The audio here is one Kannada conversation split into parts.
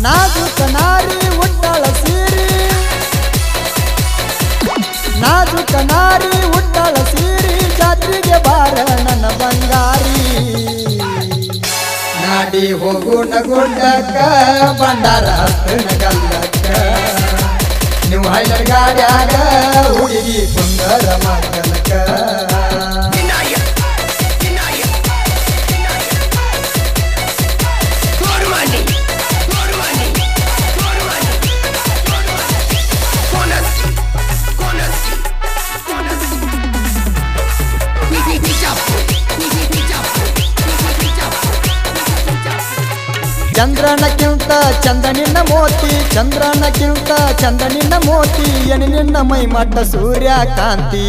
ನಾಜುಕ ನಾರಿ ಉಟ್ಟಾಳ ಸೀರಿ ನಾಜುಕ ನಾರಿ ಉಟ್ಟಾಳ ಸೀರಿ ಜಾತ್ರೆಗೆ ಬಾರ ನನ್ನ ಬಂಗಾರಿ ನಾಡಿ ಹೋಗುಣ ಗುಡ್ಡಕ್ಕ ಬಂಡಾರ ಹತ್ತನ ಗಲ್ಲಕ್ಕ ನೀವು ಹೈಲರ್ ಗಾಡ್ಯಾಗ ಹುಡುಗಿ ಸುಂದರ ಮಕ್ಕಳಕ್ಕ ಚಂದ್ರನಕ್ಕಿಂತ ಚಂದನಿನ ಮೋತಿ ಚಂದ್ರನಕ್ಕಿಂತ ಚಂದನಿನ ಮೋತಿ ಎನಿ ನಿನ್ನ ಮೈ ಮಟ್ಟ ಸೂರ್ಯಕಾಂತಿ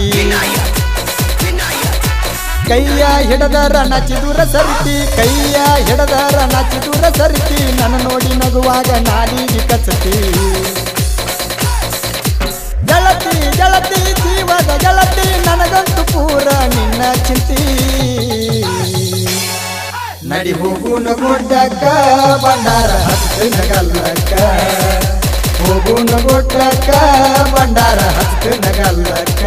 ಕೈಯ ಹಿಡದರ ನಚಿದೂರ ಸರಿತಿ ಕೈಯ ಹಿಡದರ ನಚಿದೂರ ಸರಿತಿ ನನ್ನ ನೋಡಿ ನಗುವಾಗ ನಾಲಿಗೆ ಕಚ್ಚತಿ ಗೆಳತಿ ಗೆಳತಿ ಜೀವದ ಗೆಳತಿ ನನಗಂತೂ ಪೂರ ನಿನ್ನ ಚಿಂತಿ ನಡಿ ಹೋಗುನ ಗುಡ್ಡಕ್ಕ ಬಂಡಾರ ಹತ್ತನ ಗಲ್ಲಕ್ಕ ಹೋಗುನ ಗುಡ್ಡಕ್ಕ ಬಂಡಾರ ಹತ್ತನ ಗಲ್ಲಕ್ಕ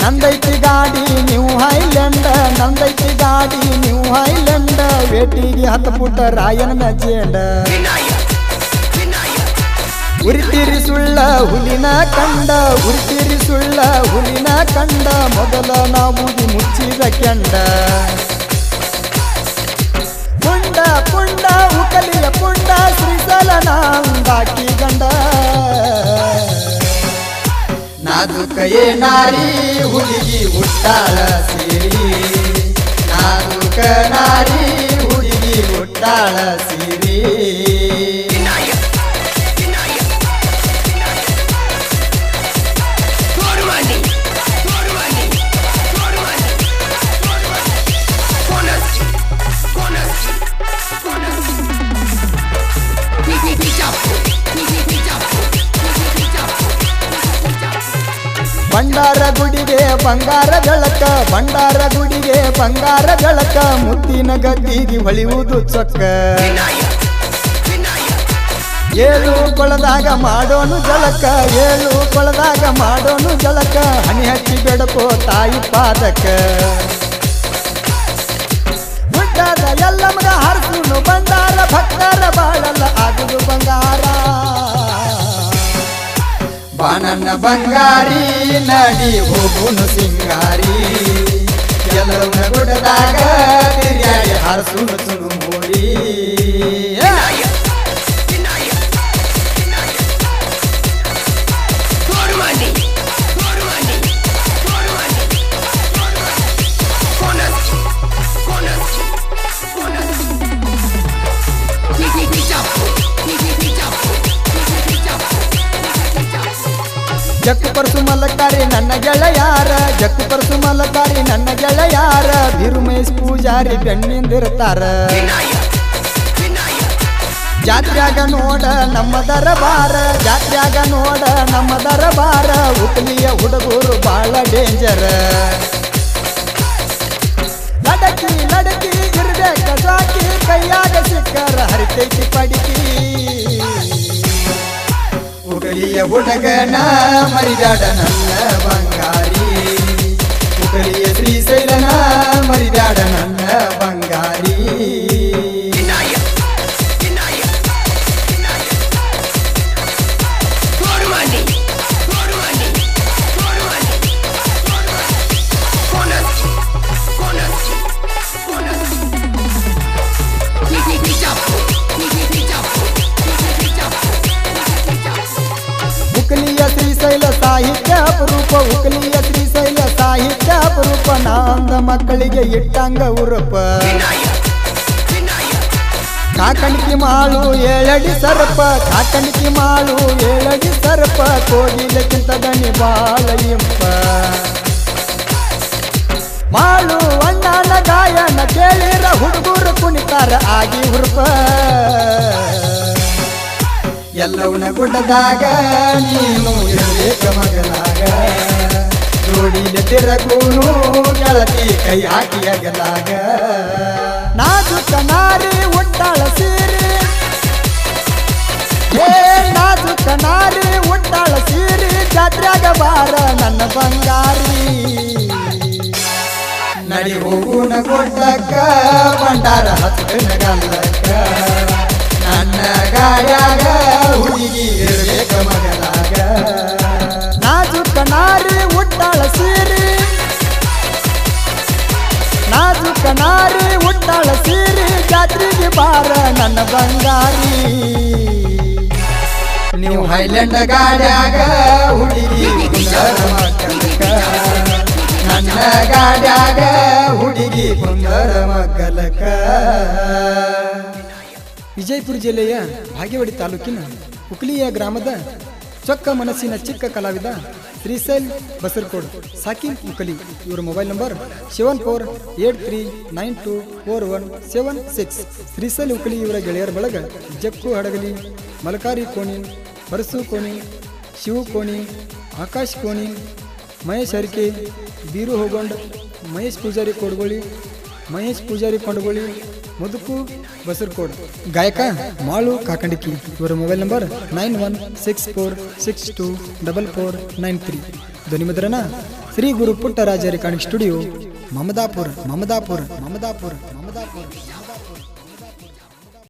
ನಂದೈತಿ ಗಾಡಿ ನೀವು ಹೈಲ್ಯಾಂಡ್ ನಂದೈತಿ ಗಾಡಿ ನೀವು ಹೈಲ್ಯಾಂಡ್ ವೇಟಿಗೆ 10 ಫುಟ್ ರಾಯನ ಮ್ಯಾಚೇಂಡ ಉರಿತೀರಿ ಸುಳ್ಳ ಹುಲಿನ ಕಂಡ ಉರಿತೀರಿ ಸುಳ್ಳ ಹುಲಿನ ಕಂಡ ಮೊದಲ ನಾವು ಮುಚ್ಚಿದ ಕೆಂಡ ಪುಂಡ ಪುಂಡ ಉಕಲಿಯ ಪುಂಡ ಶ್ರೀಸಲ ನಾಂದಾಕಿ ಗಂಡ ನಾದುಕಯೇ ನಾರಿ ಹುಡುಗಿ ಉಟ್ಟಾಳ ಸೀರಿ ನಾದುಕ ನಾರಿ ಹುಡುಗಿ ಉಟ್ಟಾಳ ಸೀರಿ ಬಂಡಾರ ಗುಡಿಗೆ ಬಂಗಾರ ಬೆಳಕ ಬಂಡಾರ ಗುಡಿಗೆ ಬಂಗಾರ ಬೆಳಕ ಮುತ್ತಿನ ಗದ್ದಿಗೆ ಹೊಳೆಯುವುದು ಚೊಕ್ಕ ಏಳು ಕೊಳದಾಗ ಮಾಡೋನು ಜಳಕ ಏಳು ಕೊಳದಾಗ ಮಾಡೋನು ಜಳಕ ಹನಿ ಹಚ್ಚಿ ಬೆಡಕೋ ತಾಯಿ ಪಾದಕ ಗುಡ್ಡದ ಎಲ್ಲ ಮಗ ಹರಿಸುನು ಬಂಡಾರ ಭಕ್ತರ ಬಾಳಲ್ಲ ಆಗುದು ಬಂಗಾರ ಬಾನನ್ನ ಬಂಗಾರಿ ನಡಿ ಹೋಗುನು ಸಿಂಗಾರಿ ಎಲ್ಲರನ್ನ ಗುಡ್ಡದಾಗ ತಿರ್ಯಾಡಿ ಹರಸುನು ಸುನು ಮೂಡಿ ಜಕ್ಕು ಪರಸು ಮಲ್ಲಕಾರಿ ನನ್ನ ಗೆಳೆಯಾರ ಜಕ್ಕು ಪರಸು ಮಲ್ಲಕಾರಿ ನನ್ನ ಗೆಳೆಯಾರ ಬಿರುಮೇಶ್ ಪೂಜಾರಿ ಬೆಣ್ಣಿಂದಿರ್ತಾರ ಜಾತ್ರ್ಯಾಗ ನೋಡ ನಮ್ಮ ದರಬಾರ ಜಾತ್ರ್ಯಾಗ ನೋಡ ನಮ್ಮ ದರಬಾರ ಉಕ್ಲಿಯ ಹುಡುಗರು ಬಾಳ ಡೇಂಜರ್ ಲಡಕಿ ಲಡಕಿ ಇರ್ಬೇಕ ಸಾಕಿ ಕೈಯಾಗ ಸಿಕ್ಕರ ಹರಿತೈತಿ ಪಡಿಕಿ ಉಕಲಿಯ ಹುಡುಗನ ಮರಿದಾಡ ನನ್ನ ಬಂಗಾರಿ ಉಕಲಿಯ ಶ್ರೀಶೈಲನ ಮರಿದಾಡ ನನ್ನ ಬಂಗಾರಿ ಉಕಲಿಯ ಶ್ರೀಶೈಲ ಸಾಹಿತ್ಯ ಅಪರೂಪ ಉಕಲಿಯ ಶ್ರೀಶೈಲ ಸಾಹಿತ್ಯ ಅಪರೂಪ ನಾಂದ ಮಕ್ಕಳಿಗೆ ಇಟ್ಟಂಗ ಉರುಪ ಕಾಕಣಿಕೆ ಮಾಳು ಏಳಡಿ ಸರ್ಪ ಕಾಕಣಿಕೆ ಮಾಳು ಏಳಡಿ ಸರ್ಪ ಕೋಗಿಲಕ್ಕಿಂತ ದನಿ ಬಾಳ ಇಂಪ ಮಾಳು ಅಣ್ಣನ ಗಾಯನ ಕೇಳಿರ ಹುಡುಗರು ಕುಣಿತಾರ ಆಗಿ ಹುರುಪ ಎಲ್ಲವನ ಗುಡ್ಡದಾಗ ನೀನು ಇರಬೇಕ ಮಗಲಾಗ ಜೋಡಿನ ತಿರಗೂನು ಗೆಳತಿ ಕೈ ಹಾಕಿ ಅಗಲಾಗ ನಾಜುಕ ನಾರಿ ಉಟ್ಟಾಳ ಸೀರಿ ನಾಜುಕ ನಾರಿ ಉಟ್ಟಾಳ ಸೀರಿ ಜಾತ್ರೆಗ ಬಾರ ನನ್ನ ಬಂಗಾರಿ ನಡಿ ಹೋಗುನ ಕೊಟ್ಟಕ್ಕ ಬಂಡಾರ ಹತ್ತನ ಗಲ್ಲಕ್ಕ ನನ್ನ ಗಾಯಾಗ ಹುಡುಗಿ ಇರಬೇಕ ಮಗಲಾಗ ನಾಜುಕ ನಾರಿ ಉಟ್ಟಾಳ ಸೀರಿ ನಾಜುಕ ನಾರಿ ಉಟ್ಟಾಳ ಸೀರಿ ಜಾತ್ರೆಗೆ ಬಾರ ನನ್ನ ಬಂಗಾರಿ ನೀವು ಹೈಲ್ಯಾಂಡ್ ಗಾಡ್ಯಾಗ ಹುಡುಗಿ ಕುಂದರ ಮಕ್ಕಳಕ್ಕ ನನ್ನ ಗಾಡ್ಯಾಗ ಹುಡುಗಿ ಕುಂದರ ಮಕ್ಕಳಕ್ಕ ವಿಜಯಪುರ ಜಿಲ್ಲೆಯ ಭಾಗ್ಯವಾಡಿ ತಾಲೂಕಿನ ಉಕ್ಲಿಯ ಗ್ರಾಮದ ಚೊಕ್ಕ ಮನಸ್ಸಿನ ಚಿಕ್ಕ ಕಲಾವಿದ ಶ್ರೀಶೈಲ್ ಬಸರಕೋಡ್ ಸಾಕಿನ್ ಉಕಲಿ ಇವರ ಮೊಬೈಲ್ ನಂಬರ್ 7483924176 ಶ್ರೀಶೈಲ್ ಉಕಲಿ ಇವರ ಗೆಳೆಯರ ಬಳಗ ಜಕ್ಕು ಹಡಗಲಿ ಮಲಕಾರಿ ಕೋಣಿ ಪರಸು ಕೋಣಿ ಶಿವು ಕೋಣಿ ಆಕಾಶ್ ಕೋಣಿ ಮಹೇಶ್ ಹರಿಕೆ ಬೀರು ಹೋಗೊಂಡ್ ಮಹೇಶ್ ಪೂಜಾರಿ ಕೊಡ್ಗೋಳಿ ಮಹೇಶ್ ಪೂಜಾರಿ ಕೊಂಡಗೋಳಿ ಮುದುಕು ಬಸರಕೋಡ್ ಗಾಯಕ ಮಾಳು ಕಾಕಂಡಿಕಿ ಇವರ ಮೊಬೈಲ್ ನಂಬರ್ 9164624493 ಧ್ವನಿಮುದ್ರಣ ಶ್ರೀ ಗುರು ಪುಟ್ಟರಾಜ ರೆಕಾರ್ಡಿಂಗ್ ಸ್ಟುಡಿಯೋ ಮಮದಾಪುರ.